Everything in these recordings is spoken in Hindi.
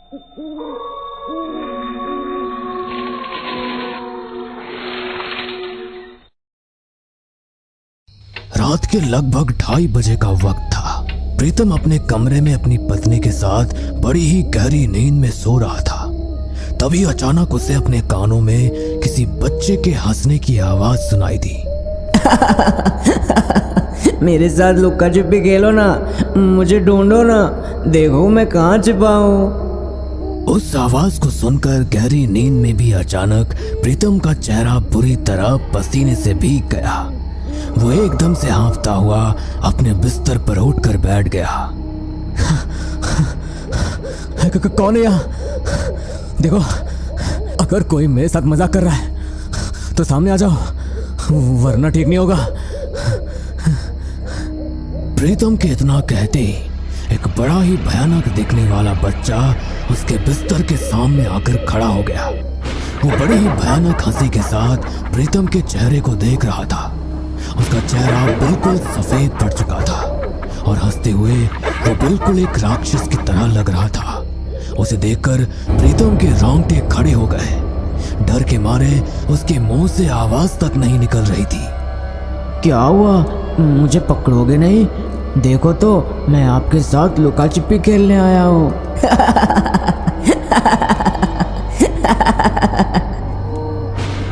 रात के लगभग 2:30 बजे का वक्त था। प्रीतम अपने कमरे में अपनी पत्नी के साथ बड़ी ही गहरी नींद में सो रहा था। तभी अचानक उसे अपने कानों में किसी बच्चे के हंसने की आवाज सुनाई दी। मेरे साथ लुक्का छिपी खेलो ना, मुझे ढूंढो ना, देखो मैं कहाँ छिपा हूँ। उस आवाज को सुनकर गहरी नींद में भी अचानक प्रीतम का चेहरा बुरी तरह पसीने से भीग गया। वो एकदम से हाँफता हुआ अपने बिस्तर पर उठकर बैठ गया। कौन है यहाँ? देखो, अगर कोई मेरे साथ मजाक कर रहा है तो सामने आ जाओ, वरना ठीक नहीं होगा। प्रीतम के इतना कहते ही एक बड़ा ही भयानक दिखने वाला बच्चा उसके बिस्तर के सामने आकर खड़ा हो गया। वो बड़ी ही भयानक हंसी के साथ प्रीतम के चेहरे को देख रहा था। उसका चेहरा बिल्कुल सफेद पड़ चुका था और हंसते हुए वो बिल्कुल एक राक्षस की तरह लग रहा था। उसे देखकर प्रीतम के रोंगटे खड़े हो गए। डर के मारे उसके मुंह से आवाज तक नहीं निकल रही थी। क्या हुआ, मुझे पकड़ोगे नहीं? देखो तो मैं आपके साथ लुका छिपी खेलने आया हूँ।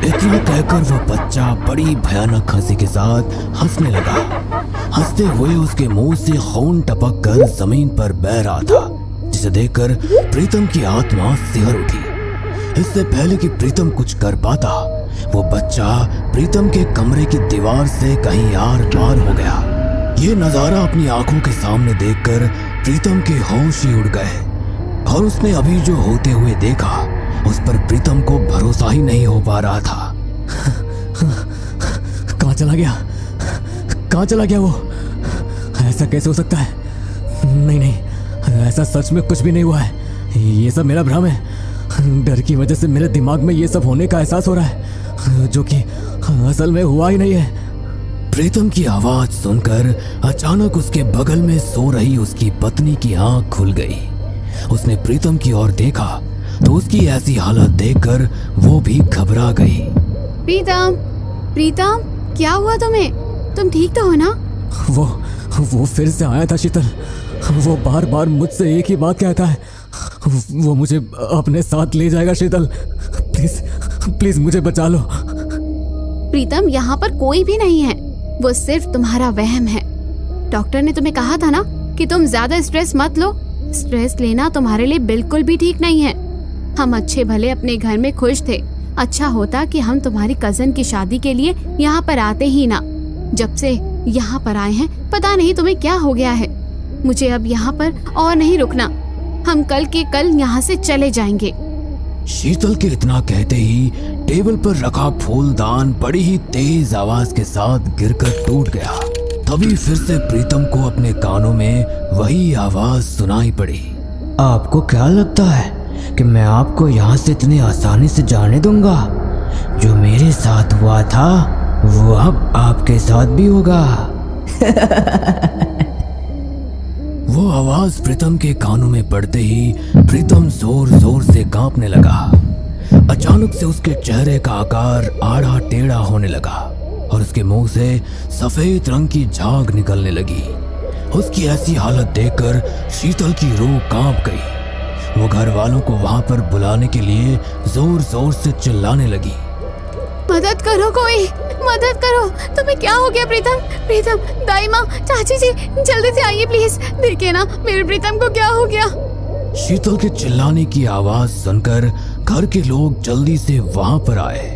इतना कहकर वो बच्चा बड़ी भयानक हंसी के साथ हंसने लगा। हंसते हुए उसके मुंह से खून टपक कर जमीन पर बह रहा था, जिसे देखकर प्रीतम की आत्मा सिहर उठी। इससे पहले कि प्रीतम कुछ कर पाता, वो बच्चा प्रीतम के कमरे की दीवार से कहीं आर पार हो गया। ये नजारा अपनी आंखों के सामने देखकर प्रीतम के होश ही उड़ गए और उसने अभी जो होते हुए देखा उस पर प्रीतम को भरोसा ही नहीं हो पा रहा था। कहाँ चला गया? कहाँ चला गया वो? ऐसा कैसे हो सकता है? नहीं नहीं, ऐसा सच में कुछ भी नहीं हुआ है। ये सब मेरा भ्रम है। डर की वजह से मेरे दिमाग में ये सब होने का एहसास हो रहा है, जो कि असल में हुआ ही नहीं है। प्रीतम की आवाज सुनकर अचानक उसके बगल में सो रही उसकी पत्नी की आंख खुल गई। उसने प्रीतम की ओर देखा तो उसकी ऐसी हालत देखकर वो भी घबरा गई। प्रीतम, प्रीतम, क्या हुआ तुम्हें? तुम ठीक तो हो ना? वो फिर से आया था शीतल। वो बार बार मुझसे एक ही बात कहता है, वो मुझे अपने साथ ले जाएगा। शीतल, प्लीज प्लीज मुझे बचा लो। प्रीतम, यहाँ पर कोई भी नहीं है, वो सिर्फ तुम्हारा वहम है। डॉक्टर ने तुम्हें कहा था ना कि तुम ज्यादा स्ट्रेस मत लो। स्ट्रेस लेना तुम्हारे लिए बिल्कुल भी ठीक नहीं है। हम अच्छे भले अपने घर में खुश थे। अच्छा होता कि हम तुम्हारी कजन की शादी के लिए यहाँ पर आते ही ना। जब से यहाँ पर आए हैं पता नहीं तुम्हें क्या हो गया है। मुझे अब यहाँ पर और नहीं रुकना। हम कल के कल यहाँ से चले जाएंगे। शीतल के इतना कहते ही टेबल पर रखा फूलदान बड़ी ही तेज आवाज के साथ गिरकर टूट गया। तभी फिर से प्रीतम को अपने कानों में वही आवाज सुनाई पड़ी। आपको क्या लगता है कि मैं आपको यहाँ से इतनी आसानी से जाने दूंगा? जो मेरे साथ हुआ था वो अब आपके साथ भी होगा। वो आवाज प्रीतम के कानों में पड़ते ही प्रीतम जोर जोर से कांपने लगा। अचानक से उसके चेहरे का आकार आड़ा टेढ़ा होने लगा और उसके मुंह से सफेद रंग की झाग निकलने लगी। उसकी ऐसी हालत देखकर शीतल की रूह कांप गई। वो घर वालों को वहां पर बुलाने के लिए जोर जोर से चिल्लाने लगी। मदद करो, कोई मदद करो। तुम्हें क्या हो गया प्रीतम? प्रीतम, दाई माँ, चाची जी, जल्दी से आइए प्लीज। देखिए ना मेरे प्रीतम को क्या हो गया। शीतल के चिल्लाने की आवाज सुनकर घर के लोग जल्दी से वहां पर आए।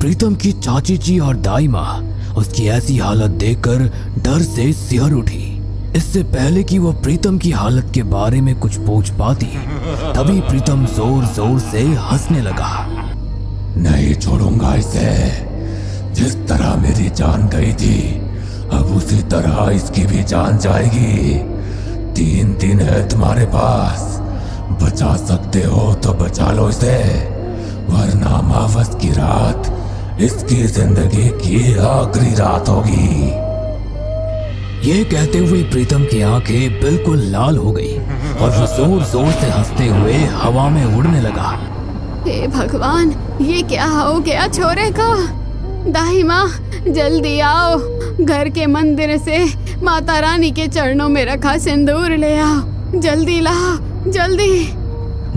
प्रीतम की चाची जी और दाई माँ उसकी ऐसी हालत देखकर डर से सिहर उठी। इससे पहले कि वो प्रीतम की हालत के बारे में कुछ पूछ पाती, तभी प्रीतम जोर जोर से हंसने लगा। नहीं छोड़ूंगा इसे। जिस तरह मेरी जान गई थी अब उसी तरह इसकी भी जान जाएगी। 3 दिन है तुम्हारे पास, बचा सकते हो तो बचा लो इसे, वरना अमावस की रात इसकी जिंदगी की आखिरी रात होगी। ये कहते हुए प्रीतम की आंखें बिल्कुल लाल हो गई और वो जोर जोर से हंसते हुए हवा में उड़ने लगा। हे भगवान, ये क्या हो गया छोरे को? दाई माँ, जल्दी आओ, घर के मंदिर से माता रानी के चरणों में रखा सिंदूर ले आओ, जल्दी लाओ, जल्दी।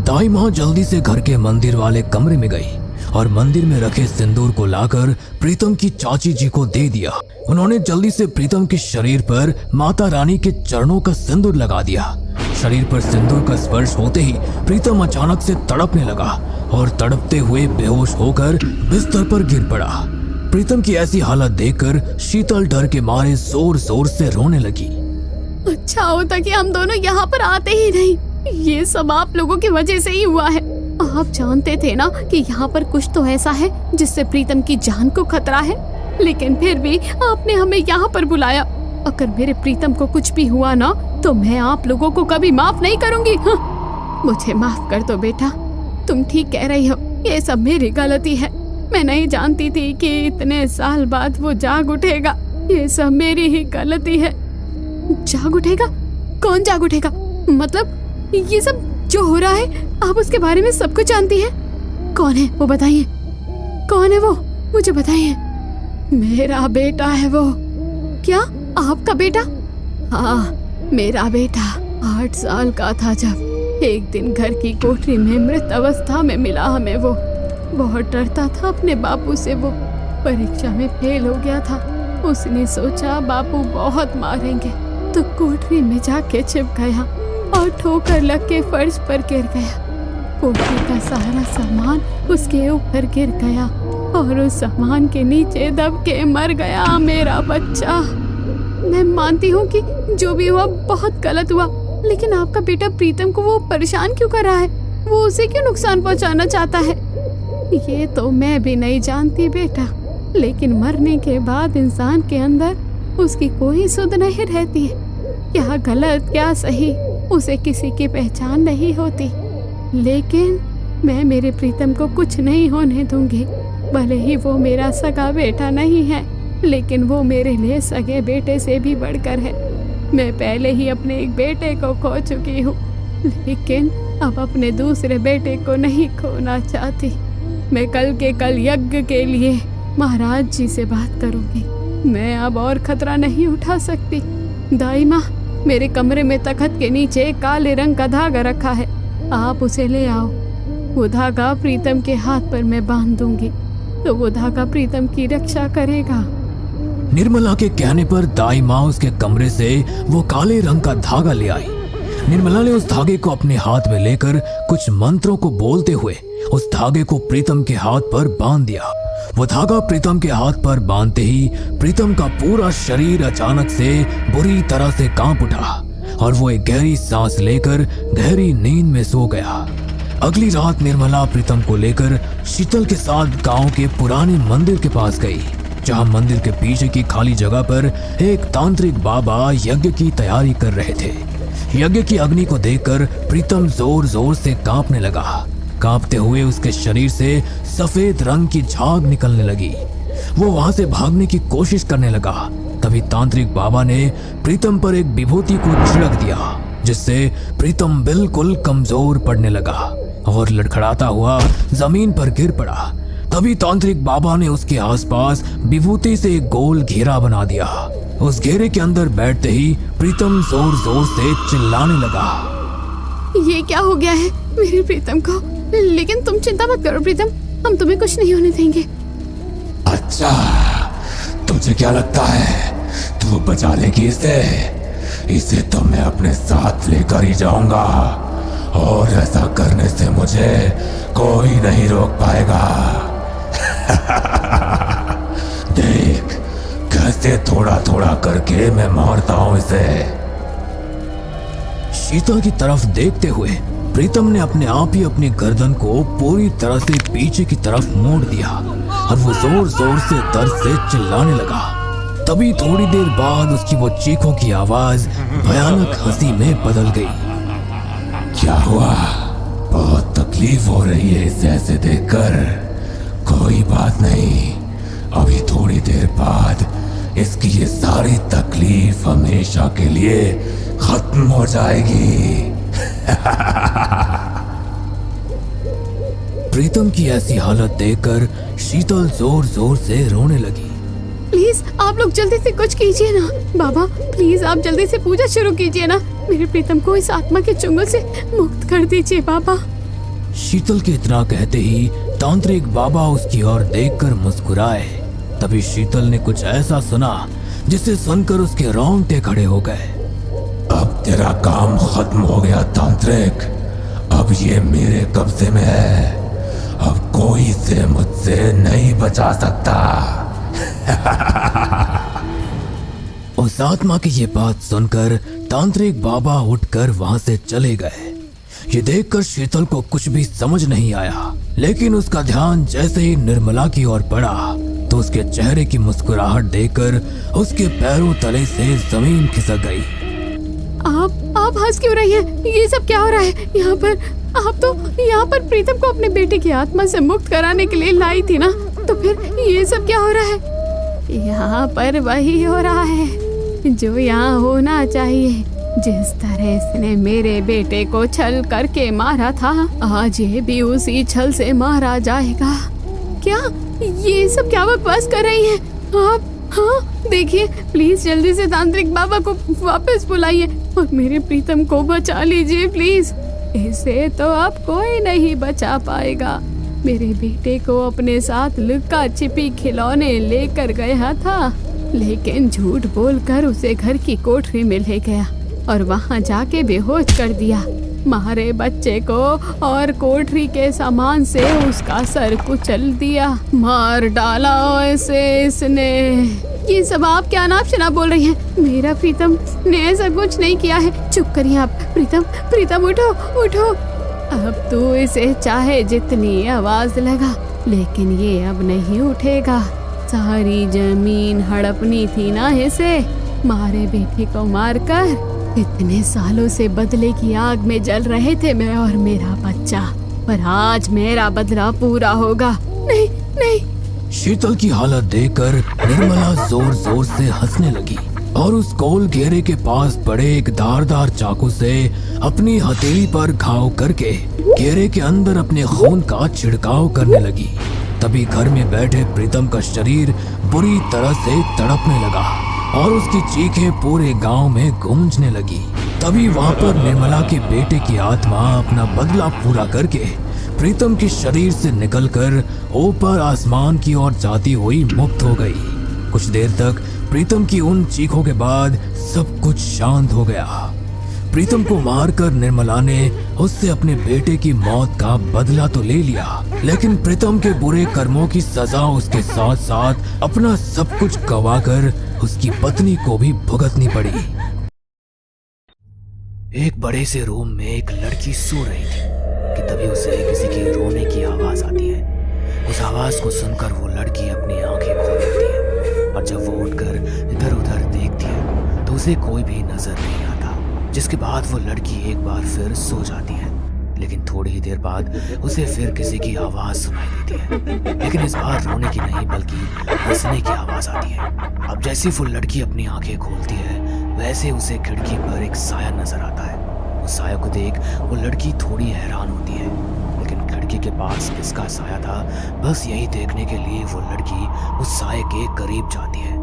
दाई माँ जल्दी से घर के मंदिर वाले कमरे में गई और मंदिर में रखे सिंदूर को लाकर प्रीतम की चाची जी को दे दिया। उन्होंने जल्दी से प्रीतम के शरीर पर माता रानी के चरणों का सिंदूर लगा दिया। शरीर पर सिंदूर का स्पर्श होते ही प्रीतम अचानक से तड़पने लगा और तड़पते हुए बेहोश होकर बिस्तर पर गिर पड़ा। प्रीतम की ऐसी हालत देखकर शीतल डर के मारे जोर जोर से रोने लगी। अच्छा होता कि हम दोनों यहाँ पर आते ही नहीं। ये सब आप लोगों की वजह से ही हुआ है। आप जानते थे ना कि यहाँ पर कुछ तो ऐसा है जिससे प्रीतम की जान को खतरा है, लेकिन फिर भी आपने हमें यहाँ पर बुलाया। अगर मेरे प्रीतम को कुछ भी हुआ ना तो मैं आप लोगों को कभी माफ नहीं करूँगी। हाँ, मुझे माफ कर दो बेटा, तुम ठीक कह रही हो, ये सब मेरी गलती है। मैं नहीं जानती थी कि इतने साल बाद वो जाग उठेगा। ये सब मेरी ही गलती है। जाग उठेगा? कौन जाग उठेगा? मतलब ये सब जो हो रहा है आप उसके बारे में सब कुछ जानती हैं? कौन है वो, बताइए। कौन है वो, मुझे बताइए। मेरा बेटा है वो। क्या, आपका बेटा? हाँ, मेरा बेटा 8 साल का था जब एक दिन घर की कोठरी में मृत अवस्था में मिला हमें। वो बहुत डरता था अपने बापू से। वो परीक्षा में फेल हो गया था। उसने सोचा बापू बहुत मारेंगे तो कोठरी में जाके छिप गया और ठोकर लग के फर्श पर गिर गया। कोठरी का सारा सामान उसके ऊपर गिर गया और उस सामान के नीचे दब के मर गया मेरा बच्चा। मैं मानती हूँ कि जो भी हुआ बहुत गलत हुआ, लेकिन आपका बेटा प्रीतम को वो परेशान क्यों कर रहा है? वो उसे क्यों नुकसान पहुँचाना चाहता है? ये तो मैं भी नहीं जानती बेटा, लेकिन मरने के बाद इंसान के अंदर उसकी कोई सुध नहीं रहती है। क्या गलत क्या सही उसे किसी की पहचान नहीं होती। लेकिन मैं मेरे प्रीतम को कुछ नहीं होने दूंगी। भले ही वो मेरा सगा बेटा नहीं है, लेकिन वो मेरे लिए सगे बेटे से भी बढ़कर है। मैं पहले ही अपने एक बेटे को खो चुकी हूँ, लेकिन अब अपने दूसरे बेटे को नहीं खोना चाहती। मैं कल के कल यज्ञ के लिए महाराज जी से बात करूंगी। मैं अब और खतरा नहीं उठा सकती। दाई माँ, मेरे कमरे में तख्त के नीचे काले रंग का धागा रखा है, आप उसे ले आओ। वो धागा प्रीतम के हाथ पर मैं बांध दूंगी तो वो धागा प्रीतम की रक्षा करेगा। निर्मला के कहने पर दाई माँ उसके कमरे से वो काले रंग का धागा ले आई। निर्मला ने उस धागे को अपने हाथ में लेकर कुछ मंत्रों को बोलते हुए उस धागे को प्रीतम के हाथ पर बांध दिया। वो धागा प्रीतम के हाथ पर बांधते ही प्रीतम का पूरा शरीर अचानक से बुरी तरह से कांप उठा और वो एक गहरी सांस लेकर गहरी नींद में सो गया। अगली रात निर्मला प्रीतम को लेकर शीतल के साथ गांव के पुराने मंदिर के पास गई, जहां मंदिर के पीछे की खाली जगह पर एक तांत्रिक बाबा यज्ञ की तैयारी कर रहे थे। यज्ञ की अग्नि को देखकर प्रीतम जोर जोर से कांपने लगा। कांपते हुए उसके शरीर से सफेद रंग की झाग निकलने लगी। वो वहां से भागने की कोशिश करने लगा। तभी तांत्रिक बाबा ने प्रीतम पर एक विभूति को छिड़क दिया, जिससे प्रीतम बिल्कुल कमजोर पड़ने लगा और लड़खड़ाता हुआ जमीन पर गिर पड़ा। तभी तांत्रिक बाबा ने उसके आसपास विभूति से एक गोल घेरा बना दिया। उस घेरे के अंदर बैठते ही प्रीतम जोर जोर से चिल्लाने लगा। ये क्या हो गया है मेरे प्रीतम को? लेकिन तुम चिंता मत करो प्रीतम, हम तुम्हें कुछ नहीं होने देंगे। अच्छा, तुझे क्या लगता है तू बचा लेगी इसे? इसे तो मैं अपने साथ लेकर ही जाऊंगा और ऐसा करने से मुझे कोई नहीं रोक पाएगा। देख कैसे थोड़ा थोड़ा करके मैं मारता हूं इसे। शीतल की तरफ देखते हुए प्रीतम ने अपने आप ही अपनी गर्दन को पूरी तरह से पीछे की तरफ मोड़ दिया और वो जोर जोर से दर्द से चिल्लाने लगा। तभी थोड़ी देर बाद उसकी वो चीखों की आवाज भयानक हंसी में बदल गई। क्या हुआ? बहुत तकलीफ हो रही है इसे ऐसे देखकर। कोई बात नहीं, अभी थोड़ी देर बाद इसकी ये सारी तकलीफ हमेशा के लिए खत्म हो जाएगी। प्रीतम की ऐसी हालत देखकर शीतल जोर जोर से रोने लगी। प्लीज आप लोग जल्दी से कुछ कीजिए ना। बाबा प्लीज आप जल्दी से पूजा शुरू कीजिए ना। मेरे प्रीतम को इस आत्मा के चुंगल से मुक्त कर दीजिए बाबा। शीतल के इतना कहते ही तांत्रिक बाबा उसकी ओर देखकर मुस्कुराए। तभी शीतल ने कुछ ऐसा सुना जिसे सुनकर उसके रोंगटे खड़े हो गए। अब तेरा काम खत्म हो गया तांत्रिक। अब ये मेरे कब्जे में है। अब कोई इसे मुझसे नहीं बचा सकता। उस आत्मा की ये बात सुनकर तांत्रिक बाबा उठकर वहां से चले गए। ये देखकर शीतल को कुछ भी समझ नहीं आया, लेकिन उसका ध्यान जैसे ही निर्मला की ओर बढ़ा तो उसके चेहरे की मुस्कुराहट देखकर उसके पैरों तले से जमीन खिसक गई। आप हंस क्यों रही हैं? ये सब क्या हो रहा है यहाँ पर? आप तो यहाँ पर प्रीतम को अपने बेटे की आत्मा से मुक्त कराने के लिए लाई थी ना, तो फिर ये सब क्या हो रहा है? यहाँ पर वही हो रहा है जो यहाँ होना चाहिए। जिस तरह इसने मेरे बेटे को छल करके मारा था, आज ये भी उसी छल से मारा जाएगा। क्या ये सब क्या बकवास कर रही हैं आप? हाँ देखिए, प्लीज जल्दी से तांत्रिक बाबा को वापस बुलाइए और मेरे प्रीतम को बचा लीजिए प्लीज। इसे तो अब कोई नहीं बचा पाएगा। मेरे बेटे को अपने साथ लुका छिपी खिलौने लेकर गया था, लेकिन झूठ बोलकर उसे घर की कोठरी में ले गया और वहां जाके बेहोश कर दिया। मारे बच्चे को और कोठरी के सामान से उसका सर कुचल दिया, मार डाला ऐसे इसने। ये सब आप क्या नाप शनाप बोल रही हैं? मेरा प्रीतम ने ऐसा कुछ नहीं किया है। चुप करिए आप। प्रीतम उठो उठो। अब तू इसे चाहे जितनी आवाज लगा, लेकिन ये अब नहीं उठेगा। सारी जमीन हड़पनी थी ना इसे, मारे बेटे को मारकर। इतने सालों से बदले की आग में जल रहे थे मैं और मेरा बच्चा, पर आज मेरा बदला पूरा होगा। नहीं नहीं। शीतल की हालत देखकर निर्मला जोर जोर से हंसने लगी और उस गोल घेरे के पास पड़े एक धारदार चाकू से अपनी हथेली पर घाव करके घेरे के अंदर अपने खून का छिड़काव करने लगी। तभी घर में बैठे प्रीतम का शरीर बुरी तरह से तड़पने लगा और उसकी चीखें पूरे गांव में गूंजने लगी। तभी वहां पर निर्मला के बेटे की आत्मा अपना बदला पूरा करके प्रीतम के शरीर से निकलकर ऊपर आसमान की ओर जाती हुई मुक्त हो गई। कुछ देर तक प्रीतम की उन चीखों के बाद सब कुछ शांत हो गया। प्रीतम को मारकर निर्मला ने उससे अपने बेटे की मौत का बदला तो ले लिया, लेकिन प्रीतम के बुरे कर्मों की सजा उसके साथ साथ अपना सब कुछ गंवाकर उसकी पत्नी को भी भुगतनी पड़ी। एक बड़े से रूम में एक लड़की सो रही थी कि तभी उसे किसी की रोने की आवाज आती है। उस आवाज को सुनकर वो लड़की अपनी आंखें खोल लेती है और जब वो उठकर इधर उधर देखती है तो उसे कोई भी नजर नहीं आता। जिसके बाद वो लड़की एक बार फिर सो जाती है, लेकिन थोड़ी ही देर बाद उसे फिर किसी की आवाज सुनाई देती है, लेकिन इस बार रोने की नहीं बल्कि हंसने की आवाज आती है। अब जैसी वो लड़की अपनी आंखें खोलती है वैसे उसे खिड़की पर एक साया नजर आता है। उस साया को देख वो लड़की थोड़ी हैरान होती है, लेकिन खिड़की के पास किसका साया था बस यही देखने के लिए वो लड़की उस साये के करीब जाती है।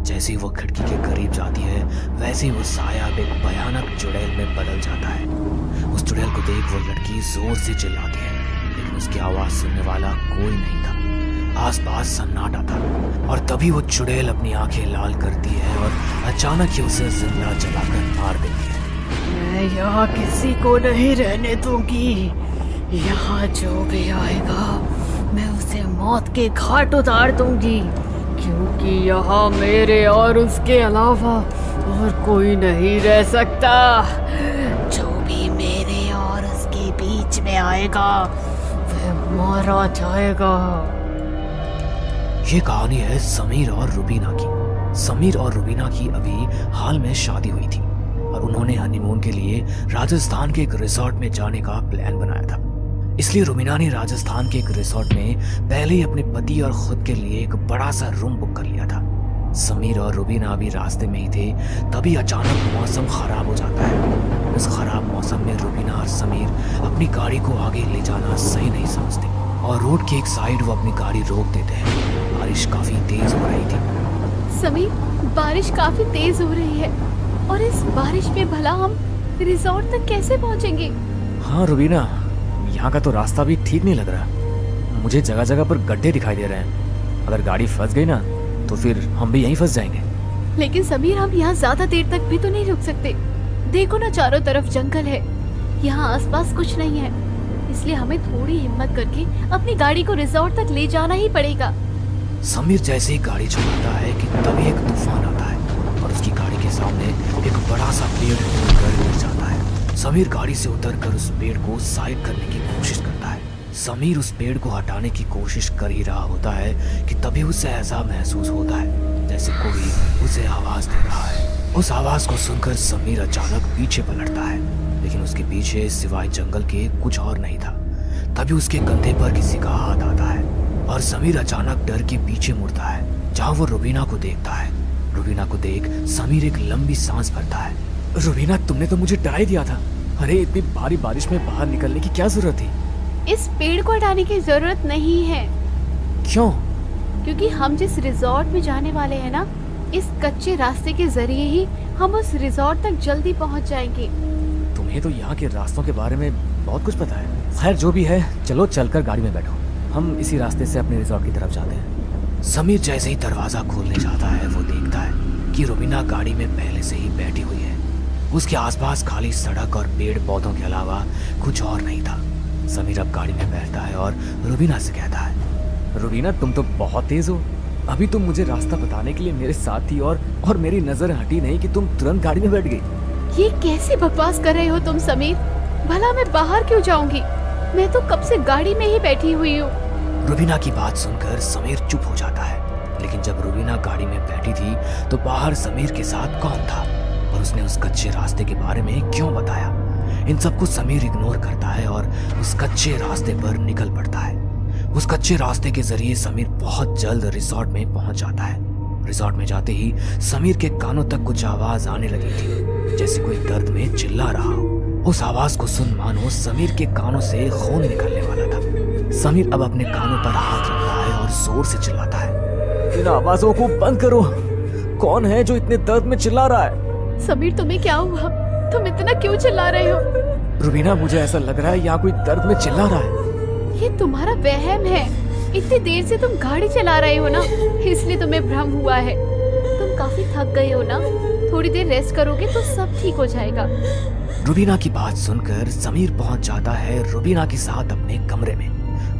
जैसे ही वो खिड़की के करीब जाती है वैसे ही वो साया एक भयानक चुड़ैल में बदल जाता है। उस चुड़ैल को देख वो लड़की जोर से चिल्लाती है, लेकिन उसकी आवाज सुनने वाला कोई नहीं था। आसपास सन्नाटा था और तभी वो चुड़ैल अपनी आंखें लाल करती है और अचानक ही उसे जिंदा जलाकर मार देती है। मैं यहाँ किसी को नहीं रहने दूंगी। यहाँ जो भी आएगा मैं उसे मौत के घाट उतार दूंगी, क्योंकि यहाँ मेरे और उसके अलावा और कोई नहीं रह सकता। जो भी मेरे और उसके बीच में आएगा वह मारा जाएगा। ये कहानी है समीर और रुबीना की। समीर और रुबीना की अभी हाल में शादी हुई थी और उन्होंने हनीमून के लिए राजस्थान के एक रिसोर्ट में जाने का प्लान बनाया था। इसलिए रुबीना ने राजस्थान के एक रिसोर्ट में पहले ही अपने पति और खुद के लिए एक बड़ा सा रूम बुक कर लिया था। समीर और रुबीना अभी रास्ते में ही थे, तभी अचानक मौसम खराब हो जाता है। उस खराब मौसम में रुबीना और समीर अपनी गाड़ी को आगे ले जाना सही नहीं समझते और रोड के एक साइड वो अपनी गाड़ी रोक देते हैं। बारिश काफी तेज हो रही थी। समीर, बारिश काफी तेज हो रही है और इस बारिश में भला हम रिजॉर्ट तक कैसे पहुंचेंगे? हाँ रुबीना, यहाँ का तो रास्ता भी ठीक नहीं लग रहा। मुझे जगह जगह पर गड्ढे दिखाई दे रहे हैं। अगर गाड़ी फंस गई ना तो फिर हम भी यहीं फंस जाएंगे। लेकिन समीर, हम यहाँ ज्यादा देर तक भी तो नहीं रुक सकते। देखो ना, चारों तरफ जंगल है, यहाँ आसपास कुछ नहीं है, इसलिए हमें थोड़ी हिम्मत करके अपनी गाड़ी को रिजॉर्ट तक ले जाना ही पड़ेगा। समीर जैसे ही गाड़ी चलाता है कि तभी एक तूफान आता है और उसकी गाड़ी के सामने एक बड़ा सा पेड़ टूटकर गिर जाता है। समीर गाड़ी से उतरकर उस पेड़ को साइड करने की कोशिश करता है। समीर उस पेड़ को हटाने की कोशिश कर ही रहा होता है कि तभी उसे ऐसा महसूस होता है जैसे कोई उसे आवाज दे रहा है। उस आवाज को सुनकर समीर अचानक पीछे पलटता है, लेकिन उसके पीछे सिवाय जंगल के कुछ और नहीं था। तभी उसके कंधे पर किसी का हाथ आता है और समीर अचानक डर के पीछे मुड़ता है, जहाँ वो रुबीना को देखता है। रुबीना को देख समीर एक लंबी सांस भरता है। रुबीना, तुमने तो मुझे डरा ही दिया था। अरे इतनी भारी बारिश में बाहर निकलने की क्या जरूरत थी? इस पेड़ को हटाने की जरूरत नहीं है। क्यों? क्योंकि हम जिस रिजॉर्ट में जाने वाले हैं ना, इस कच्चे रास्ते के जरिए ही हम उस रिजॉर्ट तक जल्दी पहुंच जाएंगे। तुम्हें तो यहाँ के रास्तों के बारे में बहुत कुछ पता है। खैर जो भी है, चलो चलकर गाड़ी में बैठो, हम इसी रास्ते से अपने रिजॉर्ट की तरफ जाते हैं। समीर जैसे ही दरवाजा खोलने जाता है वो देखता है कि रुबीना गाड़ी में पहले से ही बैठी हुई है। उसके आसपास खाली सड़क और पेड़ पौधों के अलावा कुछ और नहीं था। समीर अब गाड़ी में बैठता है और रुबीना से कहता है, रुबीना, तुम तो बहुत तेज हो। अभी तुम मुझे रास्ता बताने के लिए मेरे साथ थी और मेरी नजर हटी नहीं कि तुम तुरंत गाड़ी में बैठ गई। ये कैसी बकवास कर रहे हो तुम समीर? भला मैं बाहर क्यों जाऊंगी? मैं तो कब से गाड़ी में ही बैठी हुई हूँ। रुबीना की बात सुनकर समीर चुप हो जाता है, लेकिन जब रुबीना गाड़ी में बैठी थी तो बाहर समीर के साथ कौन था और उसने उस कच्चे रास्ते के बारे में क्यों बताया? इन सबको समीर इग्नोर करता है और उस कच्चे रास्ते पर निकल पड़ता है। उस कच्चे रास्ते के जरिए समीर बहुत जल्द रिजॉर्ट में पहुंच जाता है। रिजॉर्ट में जाते ही समीर के कानों तक कुछ आवाज आने लगी थी, जैसे कोई दर्द में चिल्ला रहा हो। उस आवाज को सुन मानो समीर के कानों से खून निकलने वाला था। समीर अब अपने कानों पर हाथ रखता है और जोर से चिल्लाता है, इन आवाजों को बंद करो। कौन है जो इतने दर्द में चिल्ला रहा है? समीर, तुम्हें क्या हुआ? तुम इतना क्यों चिल्ला रहे हो? रुबीना, मुझे ऐसा लग रहा है यहाँ कोई दर्द में चिल्ला रहा है। ये तुम्हारा वहम है। इतनी देर से तुम गाड़ी चला रहे हो ना, इसलिए तुम्हें भ्रम हुआ है। तुम काफी थक गए हो ना, थोड़ी देर रेस्ट करोगे तो सब ठीक हो जाएगा। रुबीना की बात सुनकर समीर पहुंच जाता है रुबीना के साथ अपने कमरे में।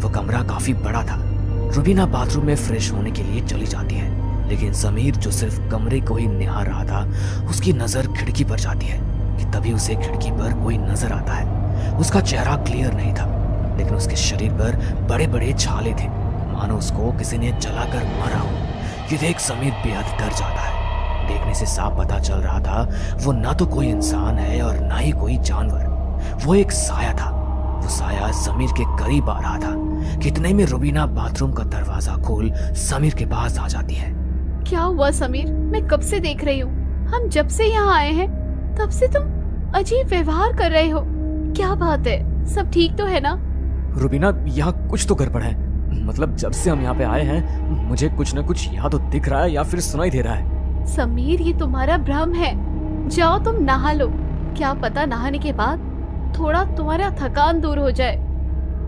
वो कमरा काफी बड़ा था। रुबीना बाथरूम में फ्रेश होने के लिए चली जाती है, लेकिन समीर जो सिर्फ कमरे को ही निहार रहा था, उसकी नजर खिड़की पर जाती है कि तभी उसे खिड़की पर कोई नजर आता है। उसका चेहरा क्लियर नहीं था, लेकिन उसके शरीर पर बड़े बड़े छाले थे, मानो उसको किसी ने जलाकर मारा हो। ये देख समीर बेहद डर जाता है। देखने से साफ पता चल रहा था वो ना तो कोई इंसान है और ना ही कोई जानवर। वो एक साया था। वो साया समीर के करीब आ रहा था। कितने में रुबीना बाथरूम का दरवाजा खोल समीर के पास आ जाती है। क्या हुआ समीर? मैं कब से देख रही हूँ, हम जब से यहाँ आए हैं तब से तुम अजीब व्यवहार कर रहे हो। क्या बात है? सब ठीक तो है ना? रुबीना, यहाँ कुछ तो गड़बड़ है। मतलब जब से हम यहाँ पे आए हैं मुझे कुछ न कुछ या तो दिख रहा है या फिर सुनाई दे रहा है। समीर, ये तुम्हारा भ्रम है। जाओ तुम नहा लो, क्या पता नहाने के बाद थोड़ा तुम्हारा थकान दूर हो जाए।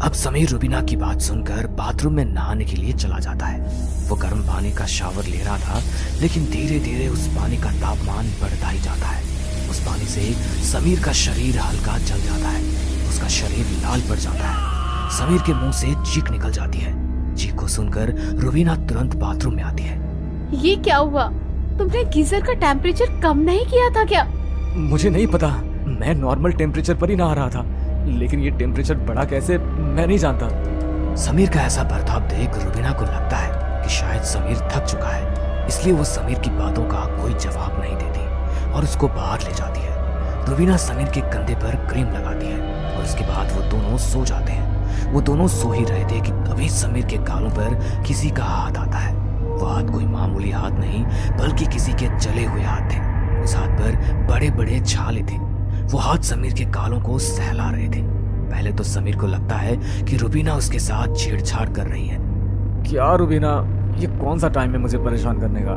अब समीर रुबीना की बात सुनकर बाथरूम में नहाने के लिए चला जाता है। वो गर्म पानी का शावर ले रहा था, लेकिन धीरे धीरे उस पानी का तापमान बढ़ता ही जाता है। उस पानी से समीर का शरीर हल्का जल जाता है, उसका शरीर लाल पड़ जाता है। समीर के मुंह से चीख निकल जाती है। चीख को सुनकर रुबीना तुरंत बाथरूम में आती है। ये क्या हुआ? तुमने गीजर का टेम्परेचर कम नहीं किया था क्या? मुझे नहीं पता, मैं नॉर्मल टेम्परेचर पर ही नहा रहा था, लेकिन ये टेम्परेचर बढ़ा कैसे मैं नहीं जानता। समीर का ऐसा बर्ताव देख रुबीना को लगता है कि शायद समीर थक चुका है, इसलिए वो समीर की बातों का कोई जवाब नहीं देती और उसको बाहर ले जाती है। रुबीना समीर के कंधे पर क्रीम लगाती है और उसके बाद वो दोनों सो जाते हैं। वो दोनों सो ही रहे थे कि तभी समीर के गालों पर किसी का हाथ आता है। वो हाथ कोई मामूली हाथ नहीं बल्कि किसी के जले हुए हाथ थे। उस हाथ पर बड़े बड़े छाले थे। वो हाथ समीर के गालों को सहला रहे थे। पहले तो समीर को लगता है कि रुबीना उसके साथ छेड़छाड़ कर रही है। क्या रुबीना, ये कौन सा टाइम है मुझे परेशान करने का?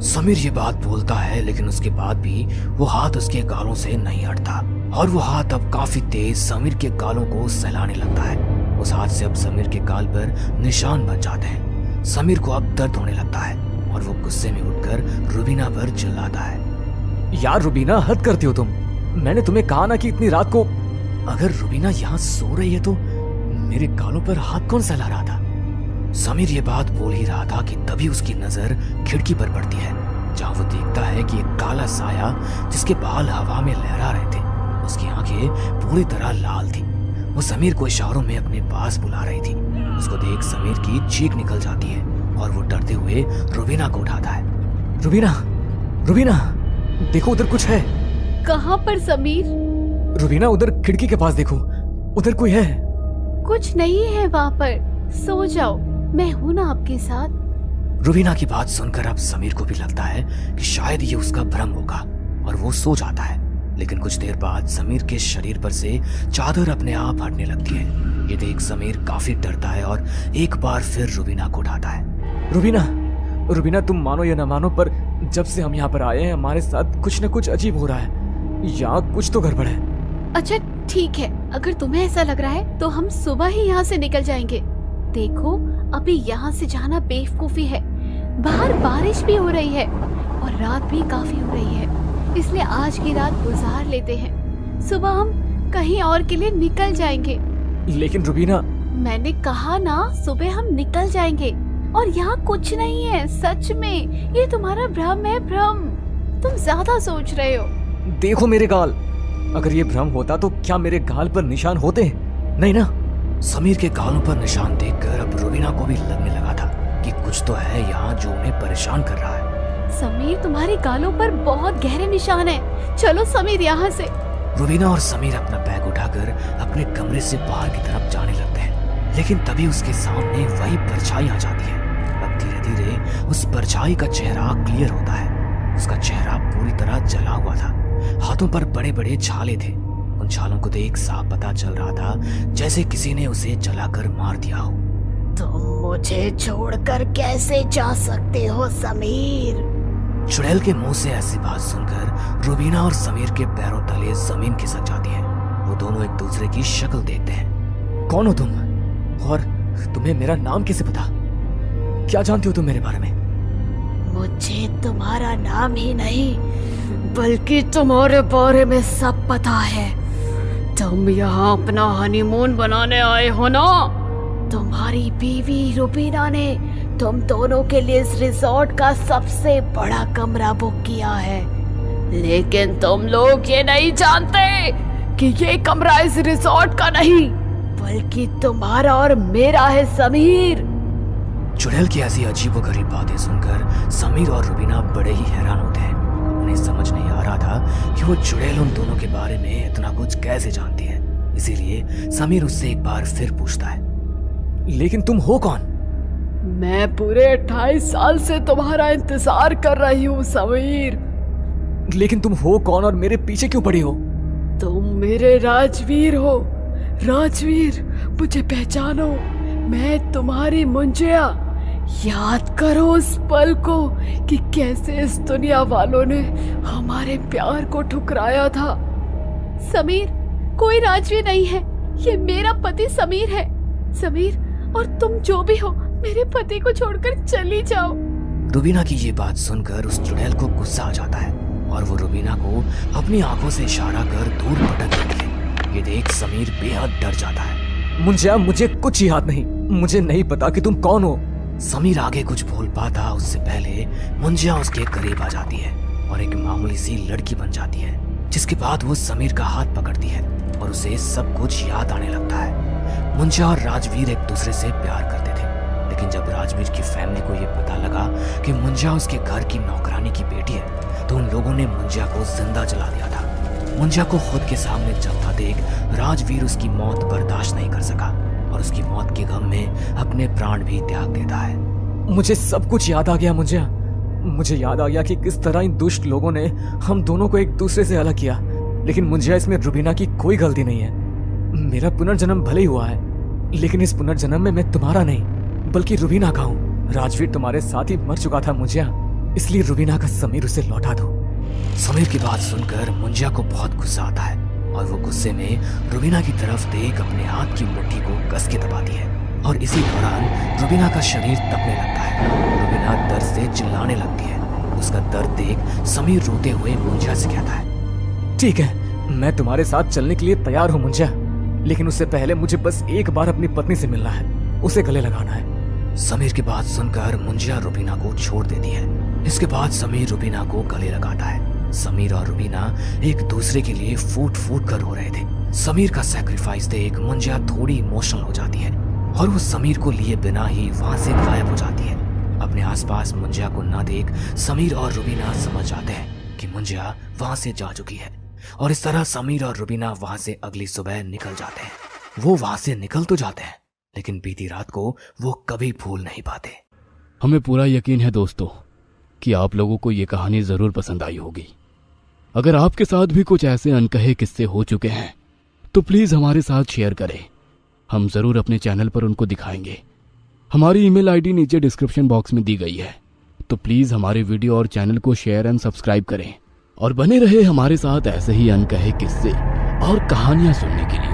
समीर ये बात बोलता है, लेकिन उसके बाद भी वो हाथ उसके गालों से नहीं हटता और वो हाथ अब काफी तेज समीर के गालों को सहलाने लगता है। उस हाथ से अब समीर के गाल पर निशान बन जाते हैं। समीर को अब दर्द होने लगता है और वो गुस्से में उठकर रुबीना पर चिल्लाता है। यार रुबीना, हद करती हो तुम। मैंने तुम्हें कहा ना कि इतनी रात को। अगर रुबीना यहाँ सो रही है तो मेरे गालों पर हाथ कौन सहला रहा था? समीर ये बात बोल ही रहा था कि तभी उसकी नजर खिड़की पर पड़ती है, जहाँ वो देखता है कि एक काला साया जिसके बाल हवा में लहरा रहे थे, उसकी आंखें पूरी तरह लाल थी। वो समीर को इशारों में अपने पास बुला रही थी। उसको देख समीर की चीख निकल जाती है और वो डरते हुए रुबीना को उठाता है। रुबीना, रुबीना, देखो उधर कुछ है। कहाँ पर समीर? रुबीना, उधर खिड़की के पास देखो, उधर कोई है। कुछ नहीं है वहाँ पर, सो जाओ, मैं हूँ ना आपके साथ। रुबीना की बात सुनकर अब समीर को भी लगता है कि शायद ये उसका भ्रम होगा और वो सो जाता है। लेकिन कुछ देर बाद समीर के शरीर पर से चादर अपने आप हटने लगती है। ये देख समीर काफी डरता है और एक बार फिर रुबीना को उठाता है। रुबीना, रुबीना, तुम मानो या ना मानो, पर जब से हम यहाँ पर आए हैं हमारे साथ कुछ न कुछ अजीब हो रहा है। यहाँ कुछ तो गड़बड़ है। अच्छा ठीक है, अगर तुम्हें ऐसा लग रहा है तो हम सुबह ही यहाँ से निकल जाएंगे। देखो, अभी यहाँ से जाना बेवकूफी है। बाहर बारिश भी हो रही है और रात भी काफी हो रही है, इसलिए आज की रात गुजार लेते हैं। सुबह हम कहीं और के लिए निकल जाएंगे। लेकिन रुबीना, मैंने कहा ना, सुबह हम निकल जाएंगे और यहाँ कुछ नहीं है। सच में ये तुम्हारा भ्रम है, भ्रम। तुम ज्यादा सोच रहे हो। देखो मेरे गाल, अगर ये भ्रम होता तो क्या मेरे गाल पर निशान होते? नहीं ना। समीर के गालों पर निशान देखकर अब रुबीना को भी लगने लगा था कि कुछ तो है यहाँ जो उन्हें परेशान कर रहा है। समीर, तुम्हारे गालों पर बहुत गहरे निशान हैं। चलो समीर, यहाँ से। रुबीना और समीर अपना बैग उठाकर अपने कमरे से बाहर की तरफ जाने लगते हैं, लेकिन तभी उसके सामने वही परछाई आ जाती है। अब धीरे धीरे उस परछाई का चेहरा क्लियर होता है। उसका चेहरा पूरी तरह जला हुआ था। हाथों पर बड़े बड़े छाले थे। उन छालों को देख साफ पता चल रहा था जैसे किसी ने उसे जलाकर मार दिया हो। तुम मुझे छोड़कर कैसे जा सकते हो समीर? चुड़ैल के मुंह से ऐसी बात सुनकर रुबीना और समीर के पैरों तले जमीन खिसक जाती है। वो दोनों एक दूसरे की शक्ल देखते हैं। कौन हो तुम और तुम्हें मेरा नाम कैसे पता? क्या जानती हो तुम मेरे बारे में? मुझे तुम्हारा नाम ही नहीं बल्कि तुम्हारे बारे में सब पता है। तुम यहाँ अपना हनीमून बनाने आए हो ना? तुम्हारी बीवी रुबीना ने तुम दोनों के लिए इस रिजॉर्ट का सबसे बड़ा कमरा बुक किया है, लेकिन तुम लोग ये नहीं जानते कि ये कमरा इस रिजॉर्ट का नहीं बल्कि तुम्हारा और मेरा है समीर। चुड़ैल की ऐसी अजीबोगरीब बातें सुनकर समीर और रुबीना बड़े ही हैरान होते हैं। उन्हें समझ नहीं आ रहा था कि वो चुड़ैल उन दोनों के बारे में इतना कुछ कैसे जानती है। इसीलिए समीर उससे एक बार फिर पूछता है, लेकिन तुम हो कौन? मैं पूरे 28 साल से तुम्हारा इंतजार कर रही हूँ समीर। लेकिन तुम हो कौन और मेरे पीछे क्यों पड़ी हो? तुम मेरे राजवीर हो। राजवीर, मुझे पहचानो, मैं तुम्हारी मुंजिया। याद करो उस पल को कि कैसे इस दुनिया वालों ने हमारे प्यार को ठुकराया था। समीर, कोई राजवीर नहीं है, ये मेरा पति समीर है। समीर, और तुम जो भी हो, मेरे पति को छोड़कर चली जाओ। रुबीना की ये बात सुनकर उस चुड़ैल को गुस्सा आ जाता है और वो रुबीना को अपनी आंखों से इशारा कर दूर पटक देती है। ये देख समीर बेहद डर जाता है। मुंजिया, मुझे कुछ याद नहीं। मुझे नहीं पता कि तुम कौन हो। समीर आगे कुछ बोल पाता उससे पहले मुंजिया उसके करीब आ जाती है और एक मामूली सी लड़की बन जाती है, जिसके बाद वो समीर का हाथ पकड़ती है और उसे सब कुछ याद आने लगता है। मुंजिया और राजवीर एक दूसरे से प्यार करते थे, लेकिन जब राजवीर की फैमिली को ये पता लगा कि मुंजिया उसके घर की नौकरानी की बेटी है, तो उन लोगों ने मुंजिया को जिंदा जला दिया था। मुंजिया को खुद के सामने जलता देख राजवीर उसकी मौत बर्दाश्त नहीं कर सका और उसकी मौत के गम में अपने प्राण भी त्याग देता है। मुझे सब कुछ याद आ गया मुंजिया। मुझे याद आ गया कि किस तरह इन दुष्ट लोगों ने हम दोनों को एक दूसरे से अलग किया। लेकिन मुंजिया, इसमें रुबीना की कोई गलती नहीं है। मेरा पुनर्जन्म भले ही हुआ है, लेकिन इस पुनर्जन्म में मैं तुम्हारा नहीं बल्कि रुबीना का हूँ। राजवीर तुम्हारे साथ ही मर चुका था मुंजिया, इसलिए रुबीना का समीर उसे लौटा दो। समीर की बात सुनकर मुंजिया को बहुत गुस्सा आता है और वो गुस्से में रुबीना की तरफ देख अपने हाथ की मुट्ठी को कस के दबाती है और इसी दौरान रुबीना का शरीर तपने लगता है। रुबीना दर्द से चिल्लाने लगती है। उसका दर्द देख समीर रोते हुए मुंजिया से कहता है, ठीक है, मैं तुम्हारे साथ चलने के लिए तैयार हूँ मुंजिया, लेकिन उससे पहले मुझे बस एक बार अपनी पत्नी से मिलना है, उसे गले लगाना है। समीर की बात सुनकर मुंजिया रुबीना को छोड़ देती है। इसके बाद समीर रुबीना को गले लगाता है। समीर और रुबीना एक दूसरे के लिए फूट फूट कर रो रहे थे। समीर का सैक्रिफाइस देख मुंजिया थोड़ी इमोशनल हो जाती है और वो समीर को लिए बिना ही वहां से गायब हो जाती है। अपने आसपास मुंजिया को ना देख समीर और रुबीना समझ जाते हैं कि मुंजिया वहां से जा चुकी है और इस तरह समीर और रुबीना वहां से अगली सुबह निकल जाते हैं। वो वहां से निकल तो जाते हैं, लेकिन बीती रात को वो कभी भूल नहीं पाते। हमें पूरा यकीन है दोस्तों कि आप लोगों को ये कहानी जरूर पसंद आई होगी। अगर आपके साथ भी कुछ ऐसे अनकहे किस्से हो चुके हैं तो प्लीज हमारे साथ शेयर करें, हम जरूर अपने चैनल पर उनको दिखाएंगे। हमारी ईमेल आईडी नीचे डिस्क्रिप्शन बॉक्स में दी गई है, तो प्लीज हमारे वीडियो और चैनल को शेयर एंड सब्सक्राइब करें और बने रहे हमारे साथ ऐसे ही अनकहे किस्से और कहानियां सुनने के लिए।